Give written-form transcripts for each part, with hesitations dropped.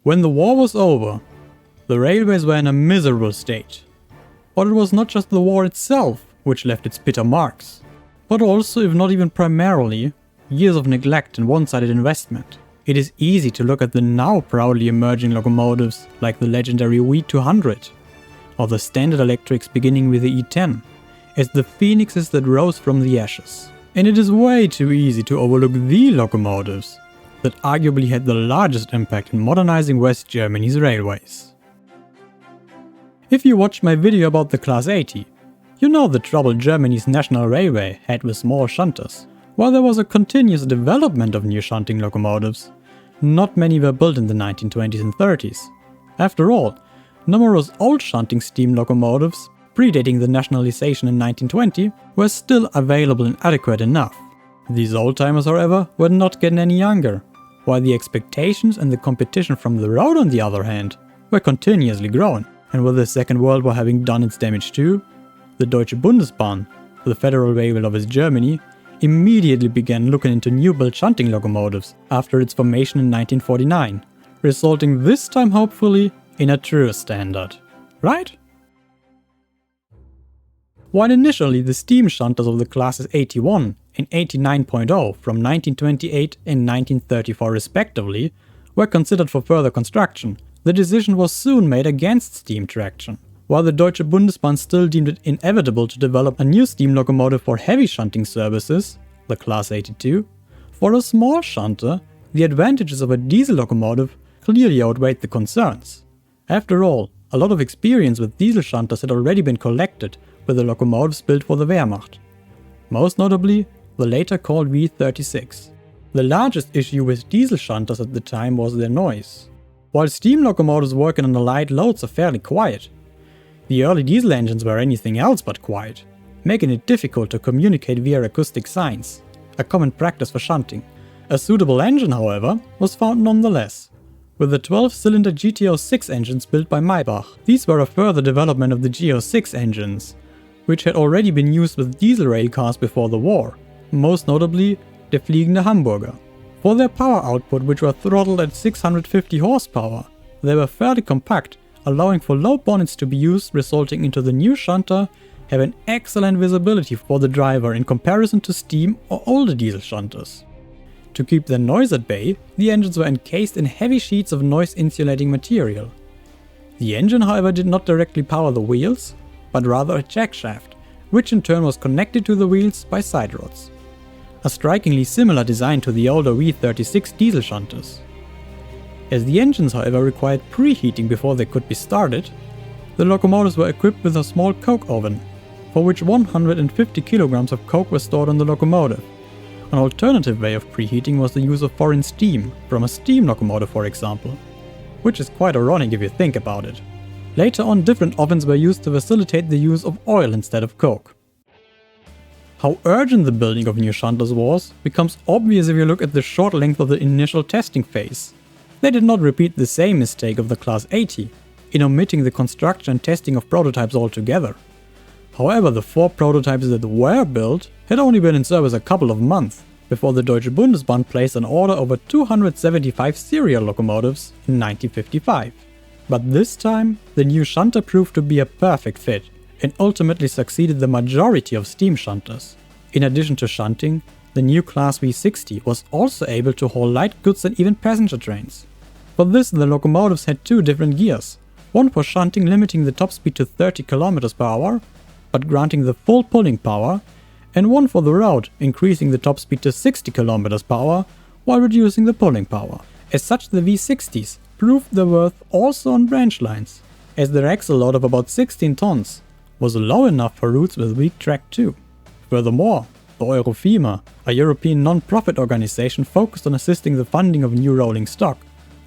When the war was over, the railways were in a miserable state. But it was not just the war itself which left its bitter marks, but also, if not even primarily, years of neglect and one-sided investment. It is easy to look at the now proudly emerging locomotives like the legendary V200 or the standard electrics beginning with the E10 as the phoenixes that rose from the ashes. And it is way too easy to overlook the locomotives that arguably had the largest impact in modernizing West Germany's railways. If you watched my video about the Class 80, you know the trouble Germany's national railway had with small shunters. While there was a continuous development of new shunting locomotives, not many were built in the 1920s and 30s. After all, numerous old shunting steam locomotives, predating the nationalization in 1920, were still available and adequate enough. These old-timers, however, were not getting any younger, while the expectations and the competition from the road, on the other hand, were continuously growing. And with the Second World War having done its damage too, the Deutsche Bundesbahn, the Federal Railway of West Germany, immediately began looking into new-built shunting locomotives after its formation in 1949, resulting this time hopefully in a true standard. Right? While initially the steam shunters of the classes 81 and 89.0 from 1928 and 1934 respectively were considered for further construction, the decision was soon made against steam traction. While the Deutsche Bundesbahn still deemed it inevitable to develop a new steam locomotive for heavy shunting services, the Class 82, for a small shunter, the advantages of a diesel locomotive clearly outweighed the concerns. After all, a lot of experience with diesel shunters had already been collected with the locomotives built for the Wehrmacht. Most notably, the later called V36. The largest issue with diesel shunters at the time was their noise. While steam locomotives working on the light loads are fairly quiet, the early diesel engines were anything else but quiet, making it difficult to communicate via acoustic signs, a common practice for shunting. A suitable engine, however, was found nonetheless, with the 12-cylinder GTO6 engines built by Maybach. These were a further development of the GO6 engines, which had already been used with diesel rail cars before the war, most notably the Fliegende Hamburger. For their power output, which were throttled at 650 horsepower, they were fairly compact, allowing for low bonnets to be used, resulting into the new shunter having excellent visibility for the driver in comparison to steam or older diesel shunters. To keep their noise at bay, the engines were encased in heavy sheets of noise-insulating material. The engine, however, did not directly power the wheels, but rather a jack shaft, which in turn was connected to the wheels by side rods. A strikingly similar design to the older V36 diesel shunters. As the engines, however, required preheating before they could be started, the locomotives were equipped with a small coke oven, for which 150 kilograms of coke were stored on the locomotive. An alternative way of preheating was the use of foreign steam, from a steam locomotive for example, which is quite ironic if you think about it. Later on, different ovens were used to facilitate the use of oil instead of coke. How urgent the building of new shunters was becomes obvious if you look at the short length of the initial testing phase. They did not repeat the same mistake of the Class 80, in omitting the construction and testing of prototypes altogether. However, the 4 prototypes that were built had only been in service a couple of months before the Deutsche Bundesbahn placed an order over 275 serial locomotives in 1955. But this time, the new shunter proved to be a perfect fit and ultimately succeeded the majority of steam shunters. In addition to shunting, the new Class V60 was also able to haul light goods and even passenger trains. For this, the locomotives had 2 different gears, one for shunting limiting the top speed to 30 km per hour, but granting the full pulling power, and one for the road, increasing the top speed to 60 km per hour while reducing the pulling power. As such, the V60s proved their worth also on branch lines, as their axle load of about 16 tons was low enough for routes with weak track too. Furthermore, the Eurofima, a European non-profit organization focused on assisting the funding of new rolling stock,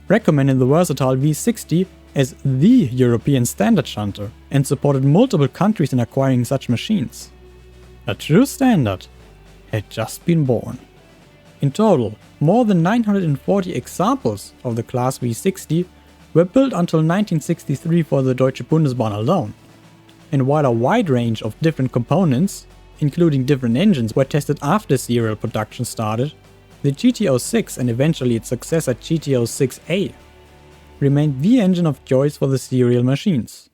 recommended the versatile V60 as the European standard shunter and supported multiple countries in acquiring such machines. A true standard had just been born. In total, more than 940 examples of the Class V60 were built until 1963 for the Deutsche Bundesbahn alone. And while a wide range of different components, including different engines, were tested after serial production started, the GTO6 and eventually its successor GTO6A remained the engine of choice for the serial machines.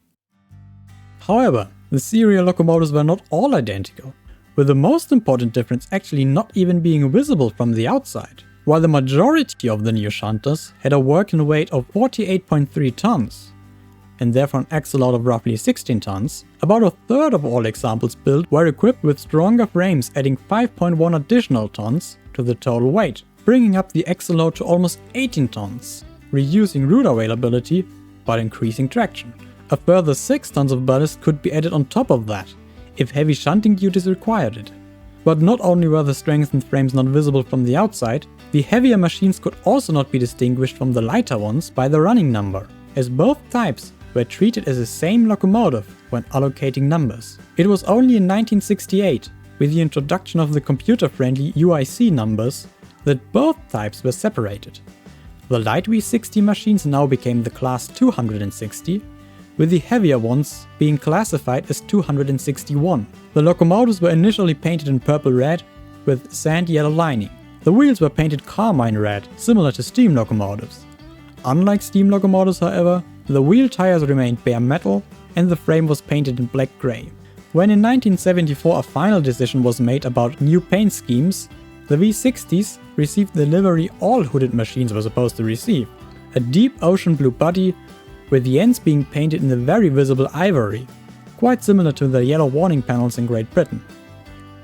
However, the serial locomotives were not all identical, with the most important difference actually not even being visible from the outside. While the majority of the new shunters had a working weight of 48.3 tons, and therefore an axle load of roughly 16 tons, about a third of all examples built were equipped with stronger frames adding 5.1 additional tons to the total weight, bringing up the axle load to almost 18 tons, reducing route availability but increasing traction. A further 6 tons of ballast could be added on top of that, if heavy shunting duties required it. But not only were the strengthened frames not visible from the outside, the heavier machines could also not be distinguished from the lighter ones by the running number, as both types were treated as the same locomotive when allocating numbers. It was only in 1968, with the introduction of the computer-friendly UIC numbers, that both types were separated. The light V60 machines now became the class 260, with the heavier ones being classified as 261. The locomotives were initially painted in purple-red with sand-yellow lining. The wheels were painted carmine red, similar to steam locomotives. Unlike steam locomotives, however, the wheel tires remained bare metal and the frame was painted in black-grey. When in 1974 a final decision was made about new paint schemes, the V60s received the livery all hooded machines were supposed to receive, a deep ocean blue body with the ends being painted in the very visible ivory, quite similar to the yellow warning panels in Great Britain.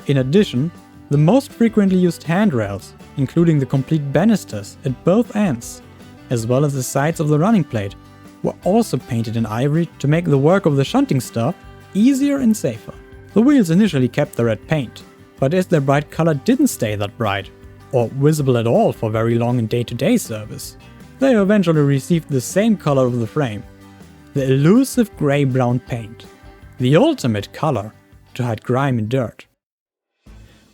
In addition, the most frequently used handrails, including the complete banisters at both ends, as well as the sides of the running plate, were also painted in ivory to make the work of the shunting staff easier and safer. The wheels initially kept the red paint, but as their bright color didn't stay that bright, or visible at all for very long in day-to-day service, they eventually received the same color of the frame, the elusive grey-brown paint, the ultimate color to hide grime and dirt.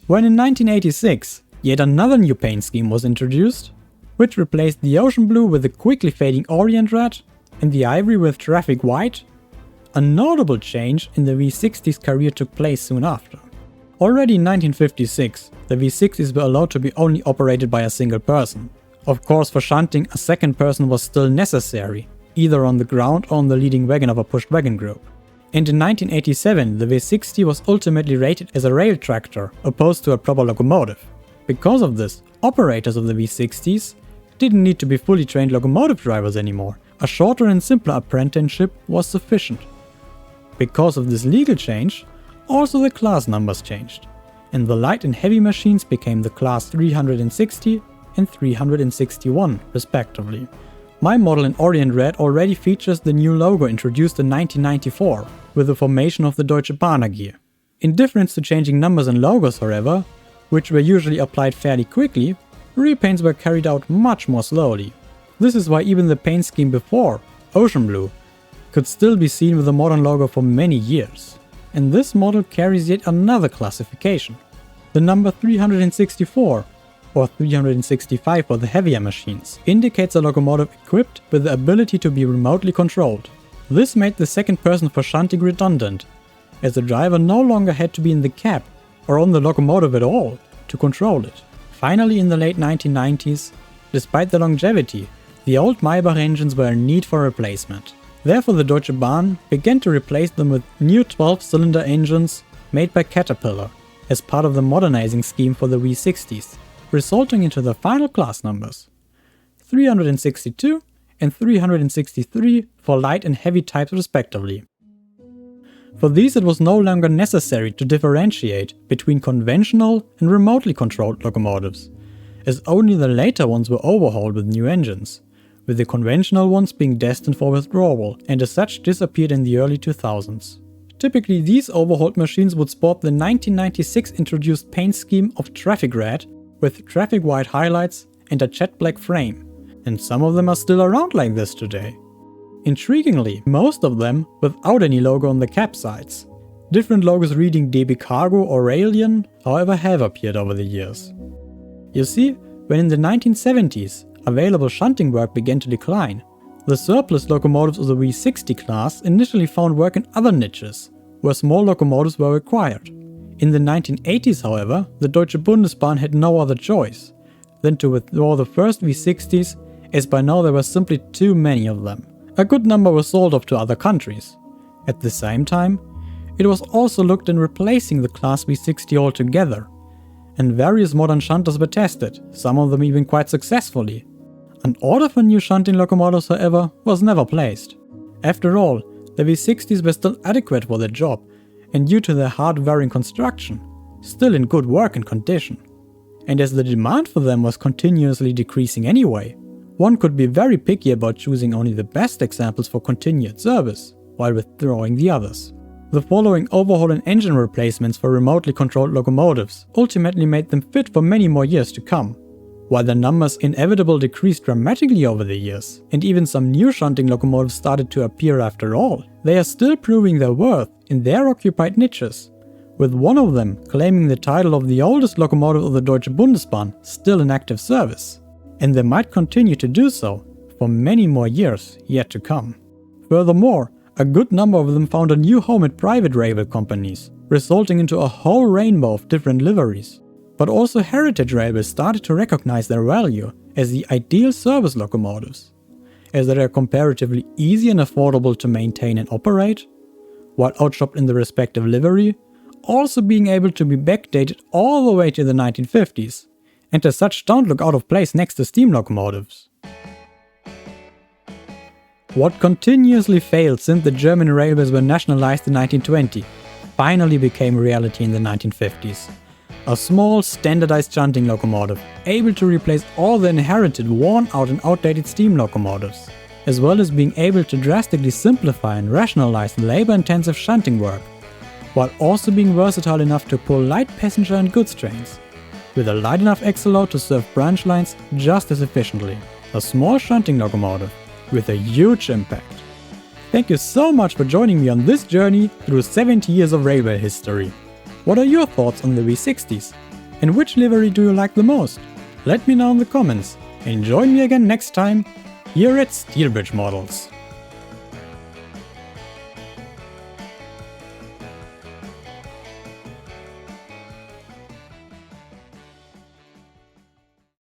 When in 1986, yet another new paint scheme was introduced, which replaced the ocean blue with the quickly fading orient red and the ivory with traffic white, a notable change in the V60's career took place soon after. Already in 1956, the V60s were allowed to be only operated by a single person. Of course, for shunting, a second person was still necessary, either on the ground or on the leading wagon of a pushed wagon group. And in 1987, the V60 was ultimately rated as a rail tractor, opposed to a proper locomotive. Because of this, operators of the V60s didn't need to be fully trained locomotive drivers anymore. A shorter and simpler apprenticeship was sufficient. Because of this legal change, also the class numbers changed, and the light and heavy machines became the class 360 and 361 respectively. My model in Orient Red already features the new logo introduced in 1994 with the formation of the Deutsche Bahn AG. In difference to changing numbers and logos, however, which were usually applied fairly quickly, repaints were carried out much more slowly. This is why even the paint scheme before, Ocean Blue, could still be seen with the modern logo for many years. And this model carries yet another classification. The number 364, or 365 for the heavier machines, indicates a locomotive equipped with the ability to be remotely controlled. This made the second person for shunting redundant, as the driver no longer had to be in the cab or on the locomotive at all to control it. Finally, in the late 1990s, despite their longevity, the old Maybach engines were in need for replacement. Therefore, the Deutsche Bahn began to replace them with new 12-cylinder engines made by Caterpillar as part of the modernizing scheme for the V60s, resulting into the final class numbers 362 and 363 for light and heavy types respectively. For these it was no longer necessary to differentiate between conventional and remotely controlled locomotives, as only the later ones were overhauled with new engines, with the conventional ones being destined for withdrawal and as such disappeared in the early 2000s. Typically these overhauled machines would sport the 1996 introduced paint scheme of traffic red with traffic white highlights and a jet black frame, and some of them are still around like this today. Intriguingly, most of them without any logo on the cab sides. Different logos reading DB Cargo or Railion, however, have appeared over the years. You see, when in the 1970s available shunting work began to decline, the surplus locomotives of the V60 class initially found work in other niches, where small locomotives were required. In the 1980s, however, the Deutsche Bundesbahn had no other choice than to withdraw the first V60s as by now there were simply too many of them. A good number were sold off to other countries. At the same time, it was also looked in replacing the Class V60 altogether, and various modern shunters were tested, some of them even quite successfully. An order for new shunting locomotives, however, was never placed. After all, the V60s were still adequate for their job, and due to their hard-wearing construction, still in good working condition. And as the demand for them was continuously decreasing anyway, one could be very picky about choosing only the best examples for continued service, while withdrawing the others. The following overhaul and engine replacements for remotely controlled locomotives ultimately made them fit for many more years to come. While their numbers inevitably decreased dramatically over the years, and even some new shunting locomotives started to appear after all, they are still proving their worth in their occupied niches, with one of them claiming the title of the oldest locomotive of the Deutsche Bundesbahn still in active service. And they might continue to do so for many more years yet to come. Furthermore, a good number of them found a new home at private railway companies, resulting into a whole rainbow of different liveries. But also heritage railways started to recognize their value as the ideal service locomotives, as they are comparatively easy and affordable to maintain and operate, while outshopped in the respective livery, also being able to be backdated all the way to the 1950s, and as such don't look out of place next to steam locomotives. What continuously failed since the German railways were nationalized in 1920 finally became reality in the 1950s. A small, standardized shunting locomotive, able to replace all the inherited, worn-out and outdated steam locomotives, as well as being able to drastically simplify and rationalize labor-intensive shunting work, while also being versatile enough to pull light passenger and goods trains, with a light enough axle load to serve branch lines just as efficiently. A small shunting locomotive with a huge impact. Thank you so much for joining me on this journey through 70 years of railway history. What are your thoughts on the V60s? And which livery do you like the most? Let me know in the comments and join me again next time here at Steelbridge Models.